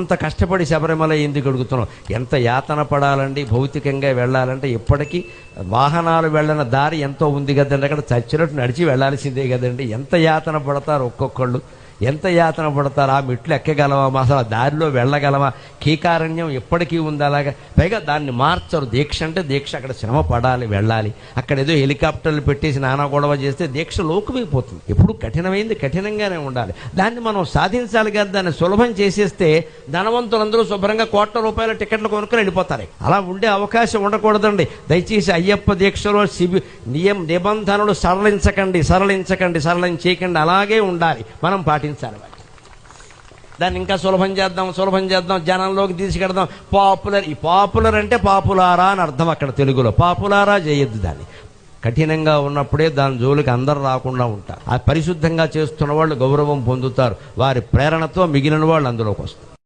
అంత కష్టపడి శబరిమల ఎందుకు అడుగుతున్నాం? ఎంత యాతన పడాలండి భౌతికంగా వెళ్ళాలంటే. ఇప్పటికీ వాహనాలు వెళ్ళిన దారి ఎంతో ఉంది కదండి, అక్కడ చచ్చినట్టు నడిచి వెళ్ళాల్సిందే కదండి. ఎంత యాతన పడతారు ఒక్కొక్కళ్ళు, ఎంత యాతన పడతారు. ఆ మెట్లు ఎక్కగలవా, అసలు ఆ దారిలో వెళ్ళగలవా? కీకారణ్యం ఎప్పటికీ ఉంది అలాగా. పైగా దాన్ని మార్చరు. దీక్ష అంటే దీక్ష, అక్కడ శ్రమ పడాలి, వెళ్ళాలి. అక్కడ ఏదో హెలికాప్టర్లు పెట్టేసి నానా గొడవ చేస్తే దీక్ష లోకుమైపోతుంది. ఎప్పుడు కఠినమైంది కఠినంగానే ఉండాలి. దాన్ని మనం సాధించాలి కదా. దాన్ని సులభం చేసేస్తే ధనవంతులందరూ శుభ్రంగా కోట్ల రూపాయల టికెట్లు కొనుక్కొని వెళ్ళిపోతారు. అలా ఉండే అవకాశం ఉండకూడదండి. దయచేసి అయ్యప్ప దీక్షలో నిబంధనలు సరళించకండి, సరళం చేయకండి. అలాగే ఉండాలి, మనం పాటించాలి. దాన్ని ఇంకా సులభం చేద్దాం, జనంలోకి తీసుకెడదాం. పాపులర్, ఈ పాపులర్ అంటే పాపులారా అని అర్థం అక్కడ తెలుగులో. పాపులారా చేయొద్దు. దాన్ని కఠినంగా ఉన్నప్పుడే దాని జోలికి అందరు రాకుండా ఉంటారు. ఆ పరిశుద్ధంగా చేస్తున్న వాళ్ళు గౌరవం పొందుతారు. వారి ప్రేరణతో మిగిలిన వాళ్ళు అందులోకి వస్తారు.